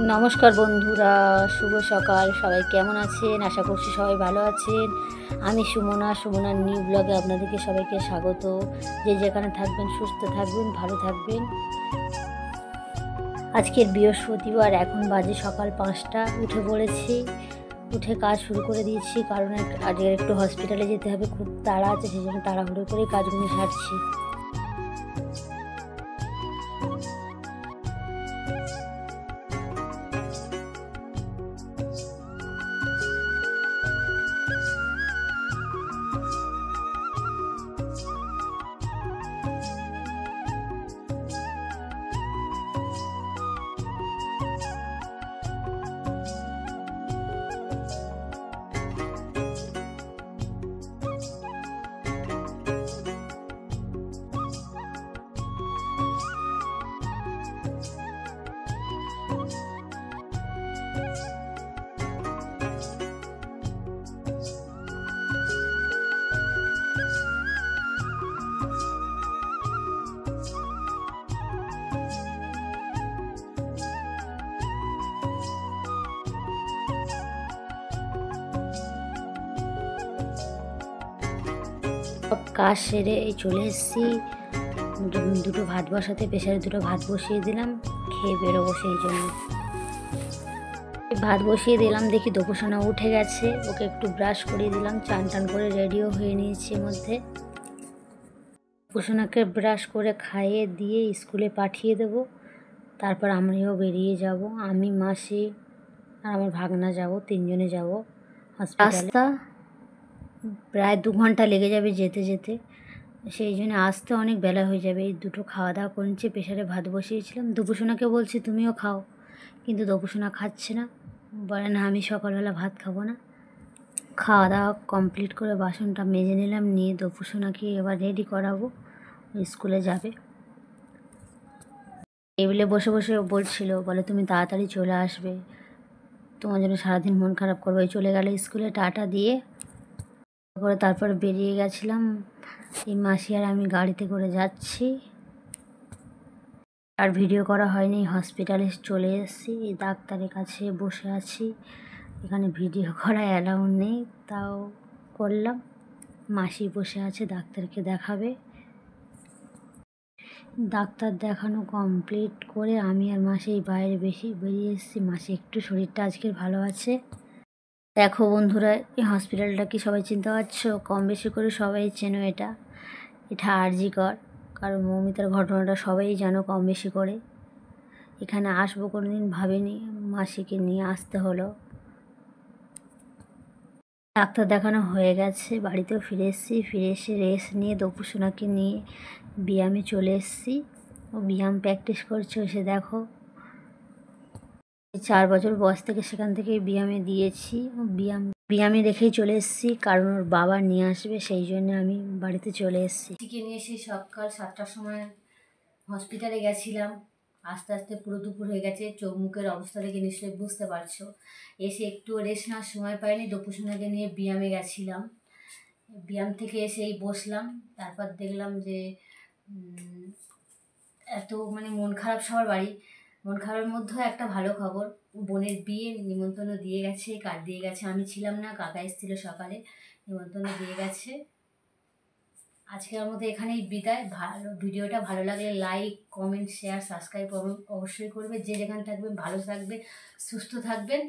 নমস্কার বন্ধুরা, শুভ সকাল। সবাই কেমন আছেন? আশা করছি সবাই ভালো আছেন। আমি সুমনার নিউ ব্লগে আপনাদেরকে সবাইকে স্বাগত। যে যেখানে থাকবেন সুস্থ থাকবেন, ভালো থাকবেন। আজকের বৃহস্পতিবার, এখন বাজে সকাল 5টা। উঠে পড়েছি, উঠে কাজ শুরু করে দিয়েছি, কারণ আজকে একটু হসপিটালে যেতে হবে, খুব তাড়া আছে, সেই জন্য তাড়াহুড়ো করে কাজগুলো সারছি। সব কাজ সেরে এই চলে এসেছি। দুটো ভাত বসাতে, প্রেসারে দুটো ভাত বসিয়ে দিলাম, খেয়ে বেরোবো। সেই জন্য ভাত বসিয়ে দিলাম, দেখি দোপসোনা উঠে গেছে, ওকে একটু ব্রাশ করিয়ে দিলাম, চান টান করে রেডিও হয়ে নিয়েছি। মধ্যে দোপসোনাকে ব্রাশ করে খাইয়ে দিয়ে স্কুলে পাঠিয়ে দেব। তারপর আমিও বেরিয়ে যাব, আমি, মাসি আর আমার ভাগনা যাব, 3জনে যাব হসপিটালে। রাস্তা প্রায় 2 ঘন্টা লেগে যাবে যেতে যেতে, সেই জন্য আসতে অনেক বেলা হয়ে যাবে। এই দুটো খাওয়া দাওয়া করছে, প্রেসারে ভাত বসিয়েছিলাম। দোপসোনাকে বলছি তুমিও খাও, কিন্তু দোপসোনা খাচ্ছে না, বলে না আমি সকালবেলা ভাত খাবো না। খাওয়া দাওয়া কমপ্লিট করে বাসনটা মেজে নিলাম, নিয়ে দোপসোনাকে এবার রেডি করাবো, স্কুলে যাবে। টেবিলে বসে বসে বলছিল, বলে তুমি তাড়াতাড়ি চলে আসবে, তোমার জন্য সারাদিন মন খারাপ করবে। চলে গেলে স্কুলে, টাটা দিয়ে করে তারপর বেরিয়ে গেছিলাম। এই মাসি আর আমি গাড়িতে করে যাচ্ছি, আর ভিডিও করা হয়নি। হসপিটালে চলে এসেছি, এই ডাক্তারের কাছে বসে আছি। এখানে ভিডিও করা অ্যালাউ নেই, তাও করলাম। মাসি বসে আছে, ডাক্তারকে দেখাবে। ডাক্তার দেখানো কমপ্লিট করে আমি আর মাসি এই বাইরে বেরিয়ে এসেছি। মাসি একটু শরীরটা আজকের ভালো আছে। দেখো বন্ধুরা, এই হসপিটালটা কি সবাই চিনতে পারছো? কম বেশি করে সবাই চেনো এটা। এটা আরজি কর, কারণ মৌমিতার ঘটনাটা সবাই জানো কম বেশি করে। এখানে আসবো কোনোদিন ভাবিনি, মাসিকে নিয়ে আসতে হলো। ডাক্তার দেখানো হয়ে গেছে, বাড়িতেও ফিরে এসেছি। ফিরে এসে রেস্ট নিয়ে দোপসোনাকে নিয়ে ব্যায়ামে চলে এসেছি। ও ব্যায়াম প্র্যাকটিস করছে, এসে দেখো। 4 বছর বয়স থেকে সেখান থেকে ব্যায়ামে দিয়েছি। ও ব্যায়ামে রেখেই চলে এসেছি, কারণ ওর বাবা নিয়ে আসবে, সেই জন্য আমি বাড়িতে চলে এসেছি। ঠিক নিয়ে এসে সকাল 7টার সময় হসপিটালে গেছিলাম। আস্তে আস্তে পুরো দুপুর হয়ে গেছে, চোখ মুখের অবস্থা দেখে নিশ্চয়ই বুঝতে পারছো। এসে একটু রেস্ট নেওয়ার সময় পাইনি, দোপসোনাকে নিয়ে ব্যায়ামে গেছিলাম। ব্যায়াম থেকে এসেই বসলাম, তারপর দেখলাম যে এত মন খারাপ সবার বাড়ি। মন খারাপের মধ্যেও একটা ভালো খবর, বোনের বিয়ে নিমন্ত্রণ দিয়ে গেছে, কার্ড দিয়ে গেছে। আমি ছিলাম না, কাকা এসেছিল সকালে, নিমন্ত্রণ দিয়ে গেছে। আজকের মতো এখানেই বিদায়। ভিডিওটা ভালো লাগলে লাইক, কমেন্ট, শেয়ার, সাবস্ক্রাইব অবশ্যই করবে। যে যেখানে থাকবেন ভালো থাকবেন, সুস্থ থাকবেন।